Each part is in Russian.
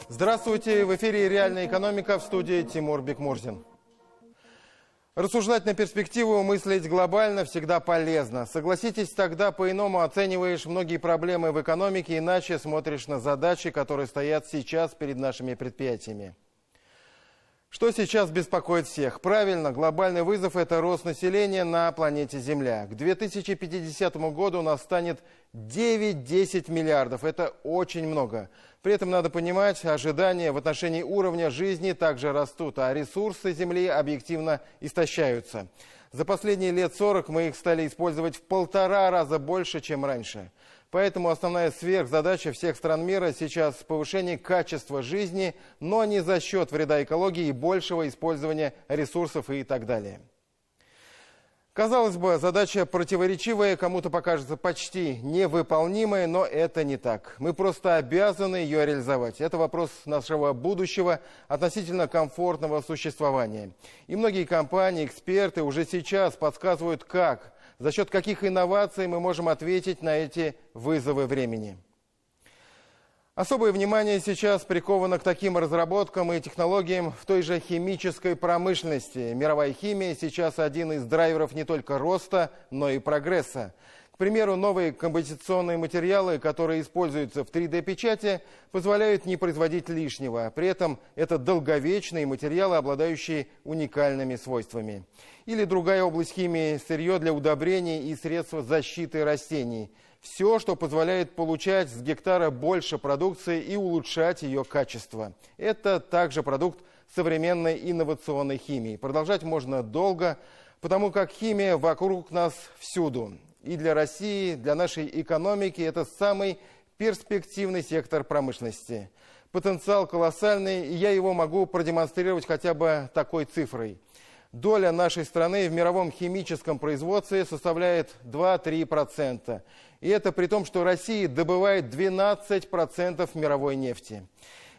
Здравствуйте, в эфире «Реальная экономика», в студии Тимур Бекмурзин. Рассуждать на перспективу, мыслить глобально всегда полезно. Согласитесь, тогда по-иному оцениваешь многие проблемы в экономике, иначе смотришь на задачи, которые стоят сейчас перед нашими предприятиями. Что сейчас беспокоит всех? Правильно, глобальный вызов – это рост населения на планете Земля. К 2050 году у нас станет 9-10 миллиардов. Это очень много. При этом надо понимать, ожидания в отношении уровня жизни также растут, а ресурсы Земли объективно истощаются. За последние лет 40 мы их стали использовать в 1,5 раза больше, чем раньше. Поэтому основная сверхзадача всех стран мира сейчас повышение качества жизни, но не за счет вреда экологии и большего использования ресурсов и так далее. Казалось бы, задача противоречивая, кому-то покажется почти невыполнимая, но это не так. Мы просто обязаны ее реализовать. Это вопрос нашего будущего относительно комфортного существования. И многие компании, эксперты уже сейчас подсказывают, как, за счет каких инноваций мы можем ответить на эти вызовы времени. Особое внимание сейчас приковано к таким разработкам и технологиям в той же химической промышленности. Мировая химия сейчас один из драйверов не только роста, но и прогресса. К примеру, новые композиционные материалы, которые используются в 3D-печати, позволяют не производить лишнего. При этом это долговечные материалы, обладающие уникальными свойствами. Или другая область химии – сырье для удобрений и средства защиты растений. Все, что позволяет получать с гектара больше продукции и улучшать ее качество. Это также продукт современной инновационной химии. Продолжать можно долго, потому как химия вокруг нас всюду. И для России, для нашей экономики это самый перспективный сектор промышленности. Потенциал колоссальный, и я его могу продемонстрировать хотя бы такой цифрой. Доля нашей страны в мировом химическом производстве составляет 2-3%. И это при том, что Россия добывает 12% мировой нефти.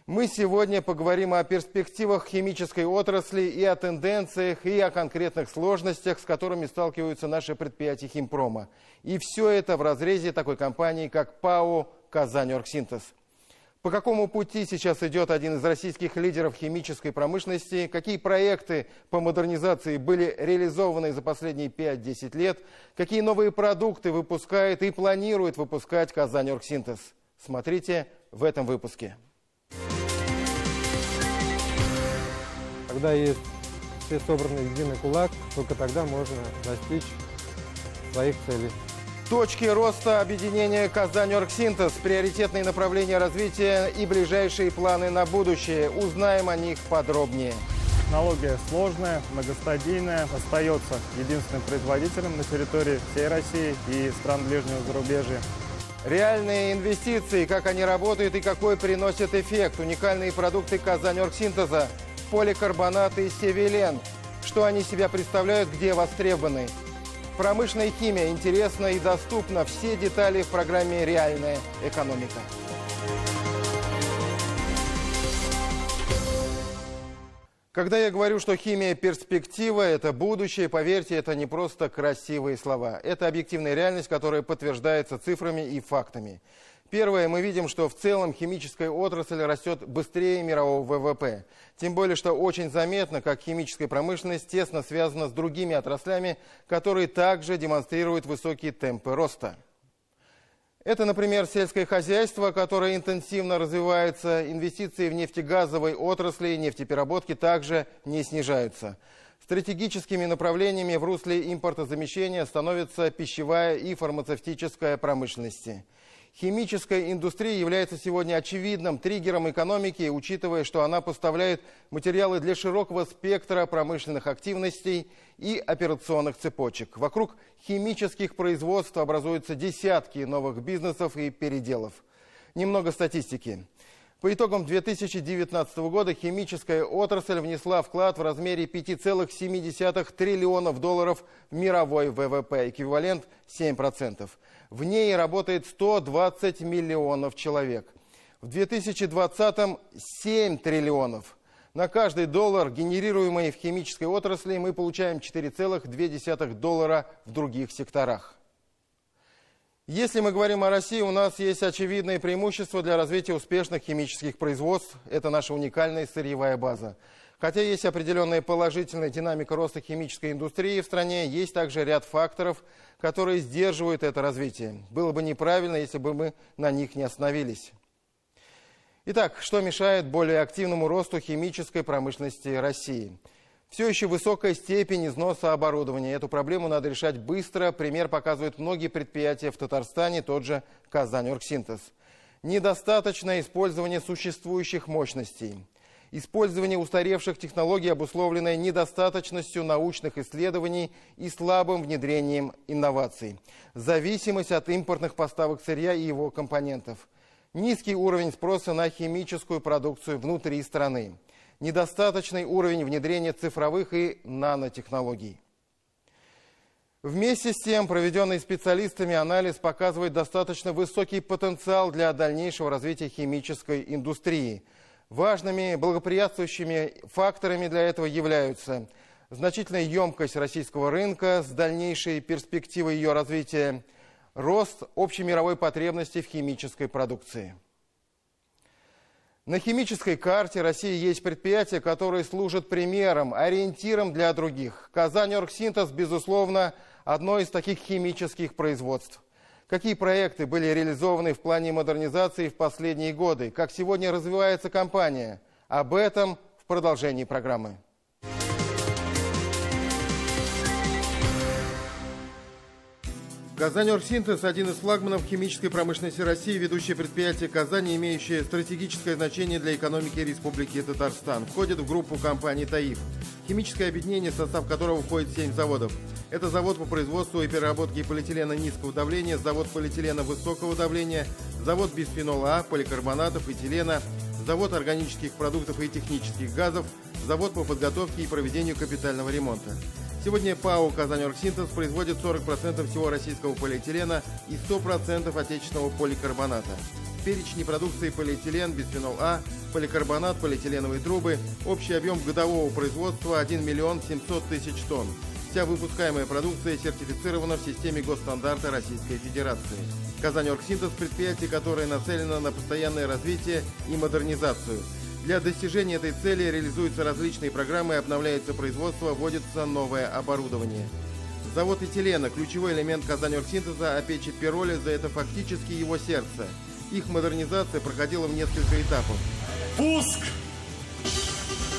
Мы сегодня поговорим о перспективах химической отрасли и о тенденциях, и о конкретных сложностях, с которыми сталкиваются наши предприятия химпрома. И все это в разрезе такой компании, как ПАО «Казань-Оргсинтез». По какому пути сейчас идет один из российских лидеров химической промышленности? Какие проекты по модернизации были реализованы за последние 5-10 лет? Какие новые продукты выпускает и планирует выпускать «Казань-Оргсинтез»? Смотрите в этом выпуске. Когда есть все собранные в единый кулак, только тогда можно достичь своих целей. Точки роста объединения «Казань-Оргсинтез», приоритетные направления развития и ближайшие планы на будущее. Узнаем о них подробнее. Технология сложная, многостадийная, остается единственным производителем на территории всей России и стран ближнего зарубежья. Реальные инвестиции, как они работают и какой приносят эффект. Уникальные продукты «Казань-Оргсинтеза», поликарбонаты и севилен. Что они себя представляют, где востребованы. Промышленная химия интересна и доступна. Все детали в программе «Реальная экономика». Когда я говорю, что химия – перспектива, это будущее, поверьте, это не просто красивые слова. Это объективная реальность, которая подтверждается цифрами и фактами. Первое, мы видим, что в целом химическая отрасль растет быстрее мирового ВВП. Тем более, что очень заметно, как химическая промышленность тесно связана с другими отраслями, которые также демонстрируют высокие темпы роста. Это, например, сельское хозяйство, которое интенсивно развивается, инвестиции в нефтегазовой отрасли и нефтепереработки также не снижаются. Стратегическими направлениями в русле импортозамещения становятся пищевая и фармацевтическая промышленности. Химическая индустрия является сегодня очевидным триггером экономики, учитывая, что она поставляет материалы для широкого спектра промышленных активностей и операционных цепочек. Вокруг химических производств образуются десятки новых бизнесов и переделов. Немного статистики. По итогам 2019 года химическая отрасль внесла вклад в размере $5,7 триллионов в мировой ВВП, эквивалент 7%. В ней работает 120 миллионов человек. В 2020-м 7 триллионов. На каждый доллар, генерируемый в химической отрасли, мы получаем 4,2 доллара в других секторах. Если мы говорим о России, у нас есть очевидные преимущества для развития успешных химических производств. Это наша уникальная сырьевая база. Хотя есть определенная положительная динамика роста химической индустрии в стране, есть также ряд факторов, которые сдерживают это развитие. Было бы неправильно, если бы мы на них не остановились. Итак, что мешает более активному росту химической промышленности России? Все еще высокая степень износа оборудования. Эту проблему надо решать быстро. Пример показывают многие предприятия в Татарстане, тот же Казань-Оргсинтез. Недостаточное использование существующих мощностей. Использование устаревших технологий, обусловленное недостаточностью научных исследований и слабым внедрением инноваций. Зависимость от импортных поставок сырья и его компонентов. Низкий уровень спроса на химическую продукцию внутри страны. Недостаточный уровень внедрения цифровых и нанотехнологий. Вместе с тем, проведенный специалистами анализ показывает достаточно высокий потенциал для дальнейшего развития химической индустрии. Важными благоприятствующими факторами для этого являются значительная емкость российского рынка с дальнейшей перспективой ее развития, рост общемировой потребности в химической продукции. На химической карте России есть предприятия, которые служат примером, ориентиром для других. Казань-Оргсинтез, безусловно, одно из таких химических производств. Какие проекты были реализованы в плане модернизации в последние годы? Как сегодня развивается компания? Об этом в продолжении программы. Казань-Оргсинтез – один из флагманов химической промышленности России, ведущее предприятие Казани, имеющее стратегическое значение для экономики Республики Татарстан. Входит в группу компаний «ТАИФ». Химическое объединение, в состав которого входит 7 заводов. Это завод по производству и переработке полиэтилена низкого давления, завод полиэтилена высокого давления, завод бисфенола А, поликарбонатов, этилена, завод органических продуктов и технических газов, завод по подготовке и проведению капитального ремонта. Сегодня ПАО «Казань-Оргсинтез» производит 40% всего российского полиэтилена и 100% отечественного поликарбоната. В перечне продукции полиэтилен, бисфенол А, поликарбонат, полиэтиленовые трубы. Общий объем годового производства 1 миллион 700 тысяч тонн. Вся выпускаемая продукция сертифицирована в системе госстандарта Российской Федерации. Казань-Оргсинтез – предприятие, которое нацелено на постоянное развитие и модернизацию. Для достижения этой цели реализуются различные программы, обновляется производство, вводится новое оборудование. Завод этилена – ключевой элемент Казань-Оргсинтеза, а печи пиролиза – это фактически его сердце. Их модернизация проходила в несколько этапов. Пуск!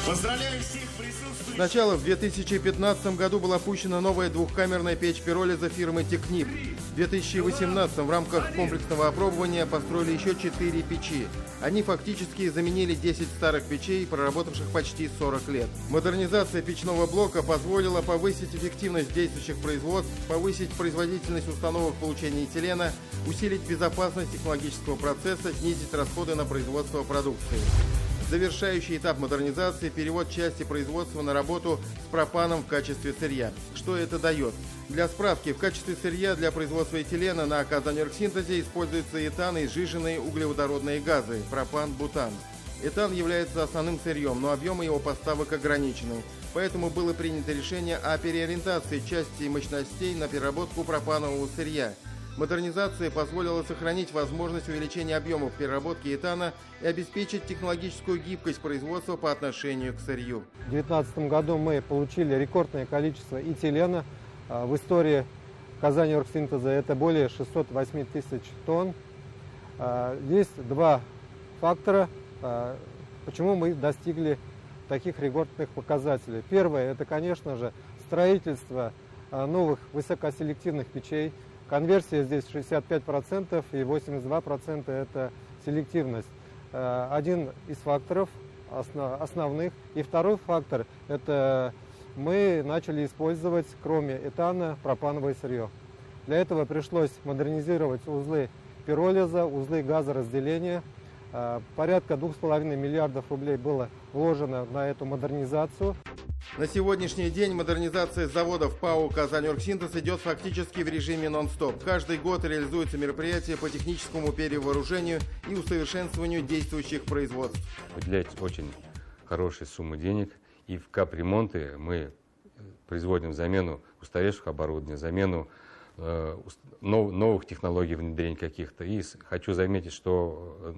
Поздравляю всех присутствующих! Сначала в 2015 году была пущена новая двухкамерная печь пиролиза фирмы «Технип». В 2018 в рамках комплексного опробования построили еще 4 печи. Они фактически заменили 10 старых печей, проработавших почти 40 лет. Модернизация печного блока позволила повысить эффективность действующих производств, повысить производительность установок получения этилена, усилить безопасность технологического процесса, снизить расходы на производство продукции. Завершающий этап модернизации – перевод части производства на работу с пропаном в качестве сырья. Что это дает? Для справки, в качестве сырья для производства этилена на Казань-Оргсинтезе используются этан и сжиженные углеводородные газы – пропан-бутан. Этан является основным сырьем, но объемы его поставок ограничены. Поэтому было принято решение о переориентации части мощностей на переработку пропанового сырья. Модернизация позволила сохранить возможность увеличения объемов переработки этана и обеспечить технологическую гибкость производства по отношению к сырью. В 2019 году мы получили рекордное количество этилена. В истории Казань-Оргсинтеза это более 608 тысяч тонн. Есть два фактора, почему мы достигли таких рекордных показателей. Первое – это, конечно же, строительство новых высокоселективных печей. Конверсия здесь 65% и 82% это селективность. Один из факторов основных. И второй фактор – это мы начали использовать, кроме этана, пропановое сырье. Для этого пришлось модернизировать узлы пиролиза, узлы газоразделения. Порядка 2,5 миллиардов рублей было вложено на эту модернизацию. На сегодняшний день модернизация заводов ПАО «Казаньоргсинтез» идет фактически в режиме нон-стоп. Каждый год реализуются мероприятия по техническому перевооружению и усовершенствованию действующих производств. Выделяется очень хорошие суммы денег, и в капремонты мы производим замену устаревших оборудований, замену новых технологий внедрения каких-то. И хочу заметить, что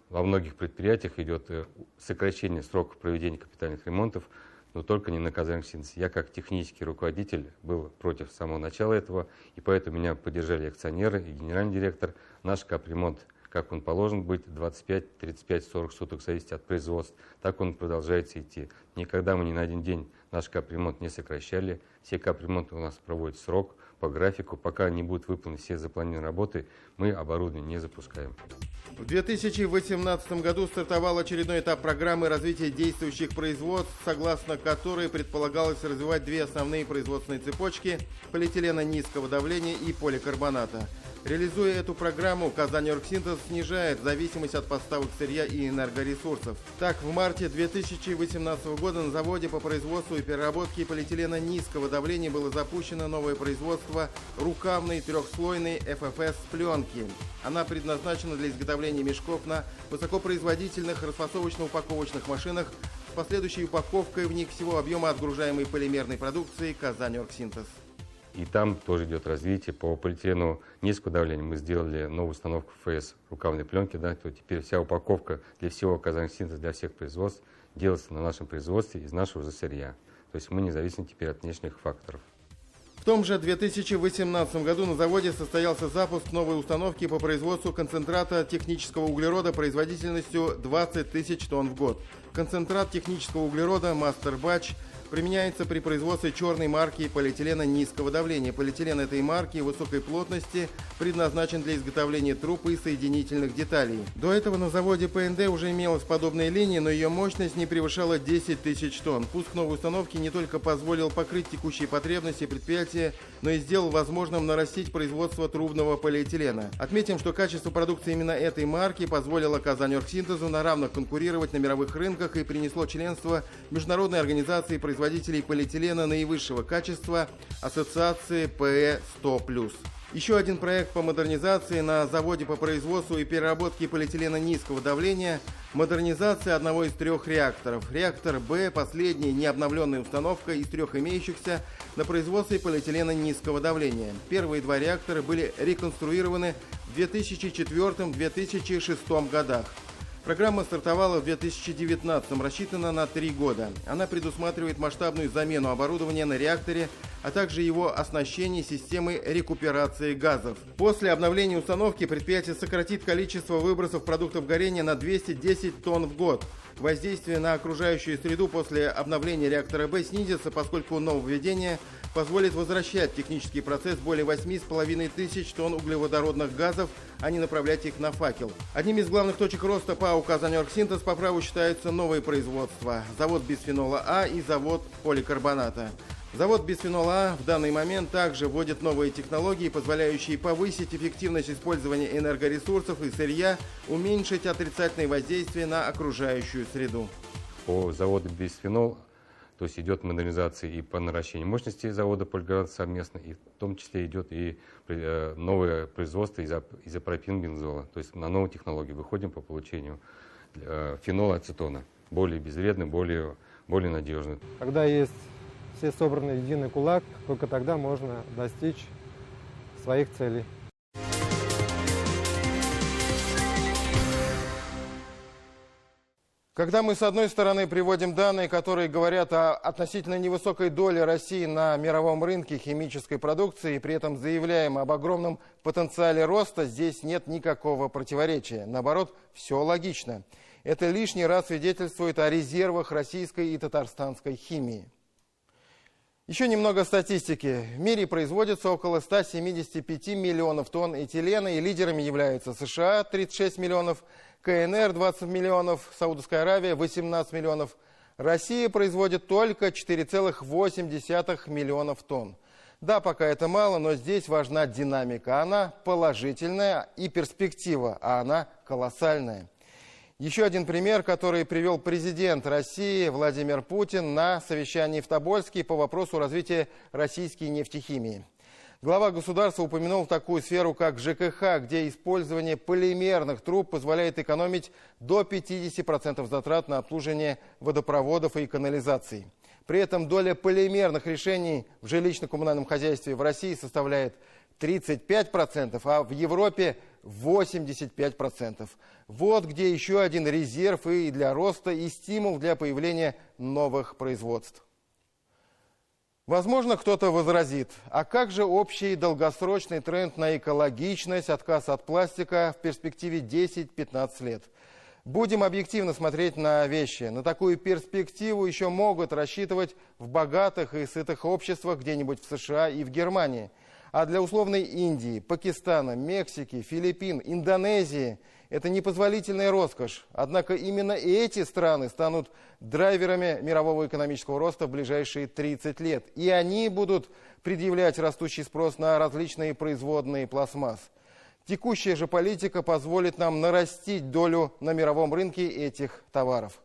во многих предприятиях идет сокращение сроков проведения капитальных ремонтов, но только не на «Казаньоргсинтез». Я как технический руководитель был против самого начала этого, и поэтому меня поддержали акционеры и генеральный директор. Наш капремонт, как он положен быть, 25, 35, 40 суток, в зависимости от производства, так он продолжается идти. Никогда мы ни на один день наш капремонт не сокращали. Все капремонты у нас проводят срок, по графику. Пока не будут выполнены все запланированные работы, мы оборудование не запускаем. В 2018 году стартовал очередной этап программы развития действующих производств, согласно которой предполагалось развивать две основные производственные цепочки – полиэтилена низкого давления и поликарбоната. Реализуя эту программу, «Казаньоргсинтез» снижает зависимость от поставок сырья и энергоресурсов. Так, в марте 2018 года на заводе по производству и переработке полиэтилена низкого давления было запущено новое производство рукавной трехслойной ФФС-пленки. Она предназначена для изготовления мешков на высокопроизводительных расфасовочно-упаковочных машинах с последующей упаковкой в них всего объема отгружаемой полимерной продукции «Казаньоргсинтез». И там тоже идет развитие. По полиэтилену низкого давления мы сделали новую установку ФС рукавной пленки. Да, то теперь вся упаковка для всего «Казаньоргсинтез», для всех производств делается на нашем производстве из нашего же сырья. То есть мы не зависим теперь от внешних факторов. В том же 2018 году на заводе состоялся запуск новой установки по производству концентрата технического углерода производительностью 20 тысяч тонн в год. Концентрат технического углерода Master Batch применяется при производстве черной марки полиэтилена низкого давления. Полиэтилен этой марки высокой плотности предназначен для изготовления труб и соединительных деталей. До этого на заводе ПНД уже имелась подобная линия, но ее мощность не превышала 10 тысяч тонн. Пуск новой установки не только позволил покрыть текущие потребности предприятия, но и сделал возможным нарастить производство трубного полиэтилена. Отметим, что качество продукции именно этой марки позволило «Казаньоргсинтезу» на равных конкурировать на мировых рынках и принесло членство Международной организации производителей полиэтилена наивысшего качества Ассоциации ПЭ 100+. Еще один проект по модернизации на заводе по производству и переработке полиэтилена низкого давления – модернизация одного из трех реакторов. Реактор Б – последняя необновленная установка из трех имеющихся на производстве полиэтилена низкого давления. Первые два реактора были реконструированы в 2004-2006 годах. Программа стартовала в 2019, рассчитана на 3 года. Она предусматривает масштабную замену оборудования на реакторе, а также его оснащение системой рекуперации газов. После обновления установки предприятие сократит количество выбросов продуктов горения на 210 тонн в год. Воздействие на окружающую среду после обновления реактора Б снизится, поскольку нововведение позволит возвращать технический процесс более 8,5 тысяч тонн углеводородных газов, а не направлять их на факел. Одним из главных точек роста ПАО «Казаньоргсинтез» по праву считаются новые производства – завод бисфенола А и завод поликарбоната. Завод бисфенола А в данный момент также вводит новые технологии, позволяющие повысить эффективность использования энергоресурсов и сырья, уменьшить отрицательное воздействие на окружающую среду. По заводу бисфенол, то есть идет модернизация и по наращению мощности завода поликарбоната совместно, и в том числе идет и новое производство изопропилбензола, то есть на новую технологию выходим по получению фенола-ацетона, более безвредный, более надежный. Когда есть все собраны в единый кулак, только тогда можно достичь своих целей. Когда мы, с одной стороны, приводим данные, которые говорят о относительно невысокой доле России на мировом рынке химической продукции, и при этом заявляем об огромном потенциале роста, здесь нет никакого противоречия. Наоборот, все логично. Это лишний раз свидетельствует о резервах российской и татарстанской химии. Еще немного статистики. В мире производится около 175 миллионов тонн этилена, и лидерами являются США – 36 миллионов, КНР – 20 миллионов, Саудовская Аравия – 18 миллионов. Россия производит только 4,8 миллионов тонн. Да, пока это мало, но здесь важна динамика. Она положительная, и перспектива, а она колоссальная. Еще один пример, который привел президент России Владимир Путин на совещании в Тобольске по вопросу развития российской нефтехимии. Глава государства упомянул такую сферу, как ЖКХ, где использование полимерных труб позволяет экономить до 50% затрат на обслуживание водопроводов и канализаций. При этом доля полимерных решений в жилищно-коммунальном хозяйстве в России составляет 35%, а в Европе 85%. Вот где еще один резерв и для роста, и стимул для появления новых производств. Возможно, кто-то возразит, а как же общий долгосрочный тренд на экологичность, отказ от пластика в перспективе 10-15 лет? Будем объективно смотреть на вещи. На такую перспективу еще могут рассчитывать в богатых и сытых обществах где-нибудь в США и в Германии. А для условной Индии, Пакистана, Мексики, Филиппин, Индонезии это непозволительная роскошь. Однако именно эти страны станут драйверами мирового экономического роста в ближайшие 30 лет. И они будут предъявлять растущий спрос на различные производные пластмасс. Текущая же политика позволит нам нарастить долю на мировом рынке этих товаров.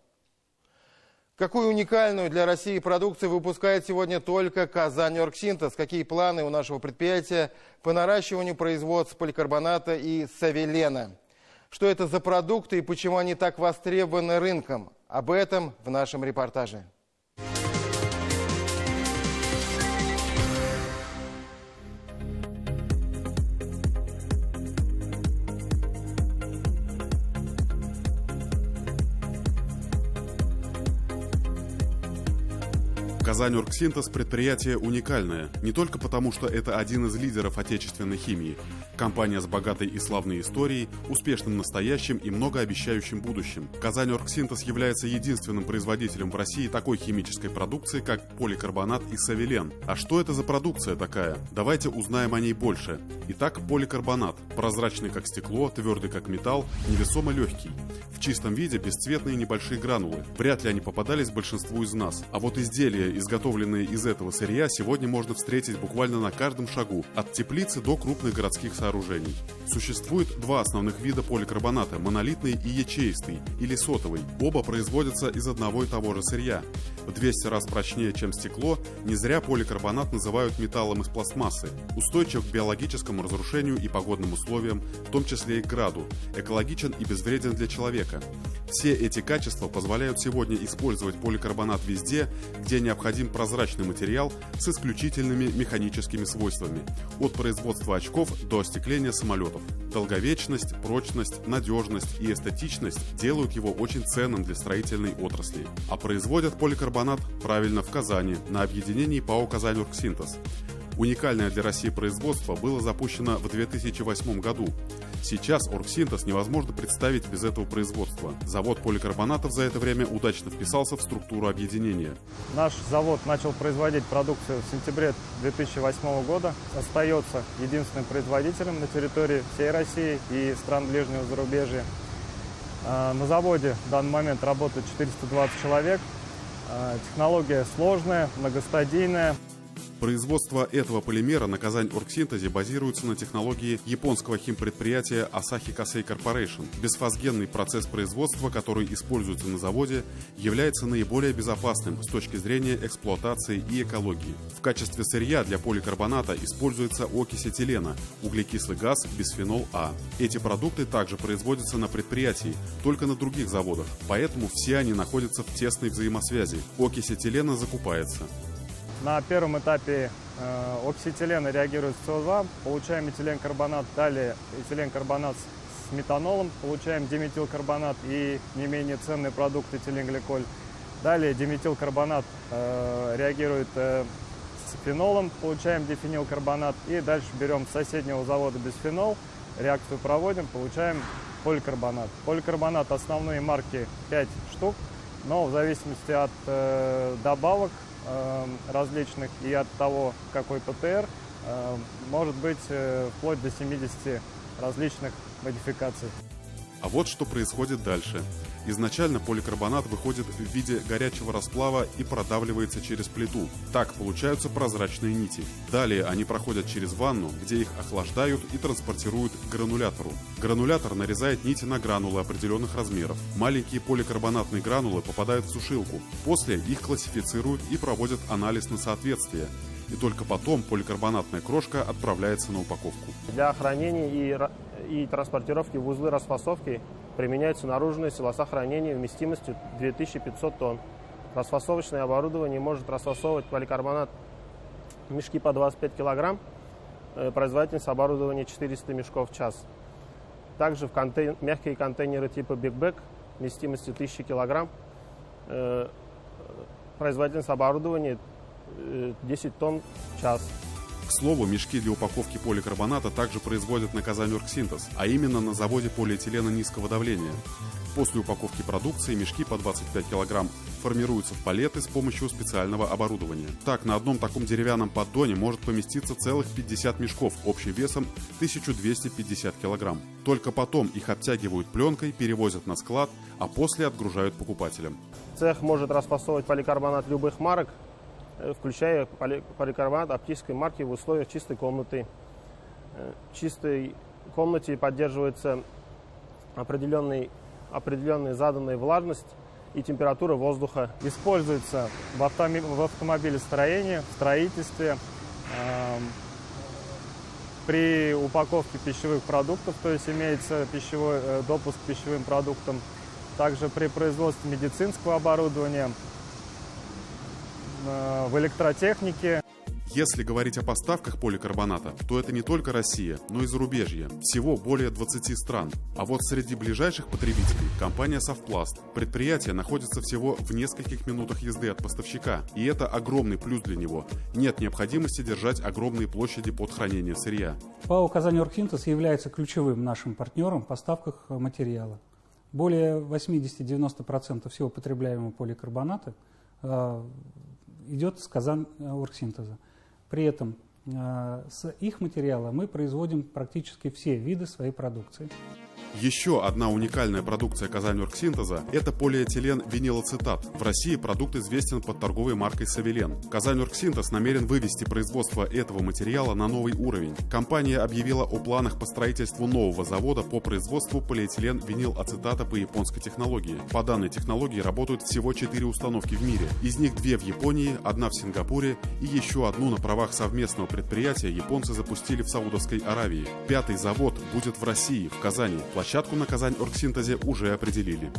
Какую уникальную для России продукцию выпускает сегодня только Казань-Оргсинтез? Какие планы у нашего предприятия по наращиванию производств поликарбоната и савелена? Что это за продукты и почему они так востребованы рынком? Об этом в нашем репортаже. Казань-Оргсинтез – предприятие уникальное, не только потому, что это один из лидеров отечественной химии. Компания с богатой и славной историей, успешным настоящим и многообещающим будущим. Казань-Оргсинтез является единственным производителем в России такой химической продукции, как поликарбонат и савелен. А что это за продукция такая? Давайте узнаем о ней больше. Итак, поликарбонат. Прозрачный как стекло, твердый как металл, невесомо легкий. В чистом виде бесцветные небольшие гранулы. Вряд ли они попадались большинству из нас. А вот изделия, изготовленные из этого сырья, сегодня можно встретить буквально на каждом шагу, от теплицы до крупных городских сооружений. Существует два основных вида поликарбоната – монолитный и ячеистый, или сотовый. Оба производятся из одного и того же сырья. В 200 раз прочнее, чем стекло, не зря поликарбонат называют металлом из пластмассы. Устойчив к биологическому разрушению и погодным условиям, в том числе и к граду, экологичен и безвреден для человека. Все эти качества позволяют сегодня использовать поликарбонат везде, где необходим прозрачный материал с исключительными механическими свойствами, от производства очков до остекления самолетов. Долговечность, прочность, надежность и эстетичность делают его очень ценным для строительной отрасли. А производят поликарбонат правильно в Казани, на объединении ПАО «Казань-Оргсинтез». Уникальное для России производство было запущено в 2008 году. Сейчас Оргсинтез невозможно представить без этого производства. Завод поликарбонатов за это время удачно вписался в структуру объединения. Наш завод начал производить продукцию в сентябре 2008 года. Остается единственным производителем на территории всей России и стран ближнего зарубежья. На заводе в данный момент работает 420 человек. Технология сложная, многостадийная. Производство этого полимера на Казань-Оргсинтезе базируется на технологии японского химпредприятия Asahi Kasei Corporation. Бесфазгенный процесс производства, который используется на заводе, является наиболее безопасным с точки зрения эксплуатации и экологии. В качестве сырья для поликарбоната используется окись этилена, углекислый газ, бисфенол А. Эти продукты также производятся на предприятии, только на других заводах, поэтому все они находятся в тесной взаимосвязи. Окись этилена закупается. На первом этапе оксиэтилена реагирует с СО2, получаем этиленкарбонат, далее этиленкарбонат с метанолом, получаем диметилкарбонат и не менее ценный продукт этиленгликоль. Далее диметилкарбонат реагирует с фенолом, получаем дифенилкарбонат и дальше берем с соседнего завода бисфенол, реакцию проводим, получаем поликарбонат. Поликарбонат основные марки 5 штук, но в зависимости от добавок различных и от того, какой ПТР, может быть вплоть до 70 различных модификаций. А вот что происходит дальше. Изначально поликарбонат выходит в виде горячего расплава и продавливается через плиту. Так получаются прозрачные нити. Далее они проходят через ванну, где их охлаждают и транспортируют к гранулятору. Гранулятор нарезает нити на гранулы определенных размеров. Маленькие поликарбонатные гранулы попадают в сушилку. После их классифицируют и проводят анализ на соответствие. И только потом поликарбонатная крошка отправляется на упаковку. Для хранения и транспортировки в узлы расфасовки применяются наружные силоса хранения вместимостью 2500 тонн. Расфасовочное оборудование может расфасовывать поликарбонат в мешки по 25 кг, производительность оборудования 400 мешков в час. Также в мягкие контейнеры типа Big Bag вместимостью 1000 кг, производительность оборудования 10 тонн в час. К слову, мешки для упаковки поликарбоната также производят на Казань-Оргсинтез, а именно на заводе полиэтилена низкого давления. После упаковки продукции мешки по 25 кг формируются в палеты с помощью специального оборудования. Так, на одном таком деревянном поддоне может поместиться целых 50 мешков общим весом 1250 кг. Только потом их обтягивают пленкой, перевозят на склад, а после отгружают покупателям. Цех может расфасовывать поликарбонат любых марок, включая поликарбонат оптической марки в условиях чистой комнаты. В чистой комнате поддерживается определенная заданная влажность и температура воздуха. Используется в автомобилестроении, в строительстве, при упаковке пищевых продуктов, то есть имеется допуск к пищевым продуктам, также при производстве медицинского оборудования, в электротехнике. Если говорить о поставках поликарбоната, то это не только Россия, но и зарубежье. Всего более 20 стран. А вот среди ближайших потребителей компания Совпласт. Предприятие находится всего в нескольких минутах езды от поставщика, и это огромный плюс для него. Нет необходимости держать огромные площади под хранение сырья. ПАО «Казань-Оргсинтез» является ключевым нашим партнером в поставках материала. Более 80-90% всего потребляемого поликарбоната идет с Казань-Оргсинтеза. При этом с их материала мы производим практически все виды своей продукции. Еще одна уникальная продукция Казань-Оргсинтеза – это полиэтилен-винилацетат. В России продукт известен под торговой маркой «Савелен». Казань-Оргсинтез намерен вывести производство этого материала на новый уровень. Компания объявила о планах по строительству нового завода по производству полиэтилен-винилацетата по японской технологии. По данной технологии работают всего 4 установки в мире. Из них 2 в Японии, 1 в Сингапуре и еще одну на правах совместного предприятия японцы запустили в Саудовской Аравии. 5-й завод будет в России, в Казани. Площадку на Казань-Оргсинтезе уже определили.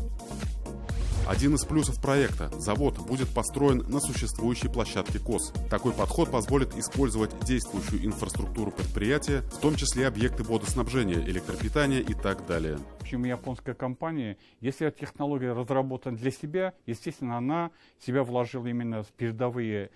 Один из плюсов проекта – завод будет построен на существующей площадке КОС. Такой подход позволит использовать действующую инфраструктуру предприятия, в том числе объекты водоснабжения, электропитания и так далее. Почему японская компания, если технология разработана для себя, естественно, она себя вложила именно в передовые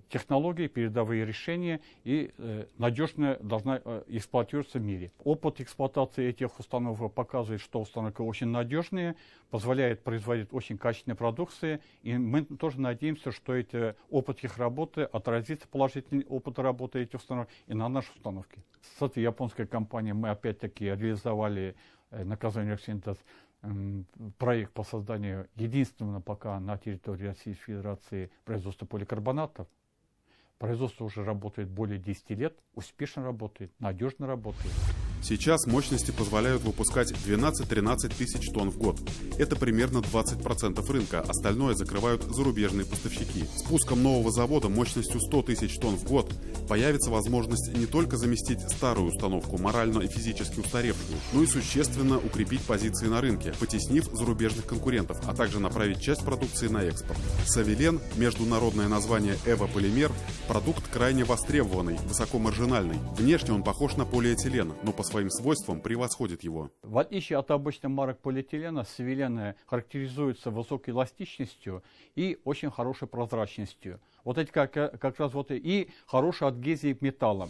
технологии, передовые решения и надежно должна эксплуатироваться в мире. Опыт эксплуатации этих установок показывает, что установки очень надежные, позволяет производить очень качественные продукции, и мы тоже надеемся, что этот опыт их работы отразится, положительный опыт работы этих установок и на наши установки. С этой японской компанией мы опять-таки реализовали на Казань-Оргсинтез проект по созданию единственного пока на территории Российской Федерации производства поликарбонатов. Производство уже работает более 10 лет, успешно работает, надежно работает. Сейчас мощности позволяют выпускать 12-13 тысяч тонн в год. Это примерно 20% рынка, остальное закрывают зарубежные поставщики. С пуском нового завода мощностью 100 тысяч тонн в год появится возможность не только заместить старую установку, морально и физически устаревшую, но и существенно укрепить позиции на рынке, потеснив зарубежных конкурентов, а также направить часть продукции на экспорт. Савелен, международное название Эва-полимер, продукт крайне востребованный, высокомаржинальный. Внешне он похож на полиэтилен, но по своим свойствам превосходит его. В отличие от обычных марок полиэтилена, Савелен характеризуется высокой эластичностью и очень хорошей прозрачностью. Вот эти как раз вот и хорошей адгезией к металлам.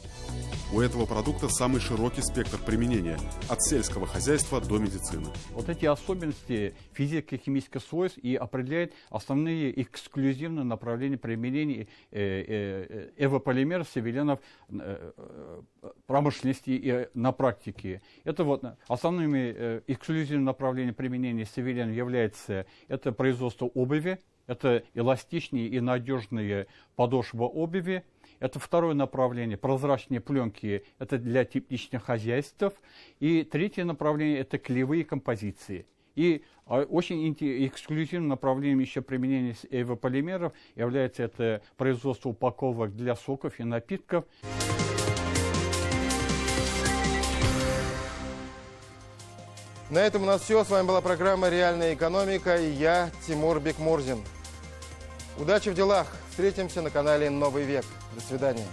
У этого продукта самый широкий спектр применения – от сельского хозяйства до медицины. Вот эти особенности физико-химических свойств и определяют основные эксклюзивные направления применения эвополимеров, севеленов промышленности и на практике. Это вот основными эксклюзивными направлениями применения севеленов является это производство обуви, это эластичные и надежные подошвы обуви. Это второе направление, прозрачные пленки, это для тепличных хозяйств. И третье направление, это клеевые композиции. И очень эксклюзивным направлением еще применения эвополимеров является это производство упаковок для соков и напитков. На этом у нас все. С вами была программа «Реальная экономика» и я, Тимур Бекмурзин. Удачи в делах. Встретимся на канале «Новый век». До свидания.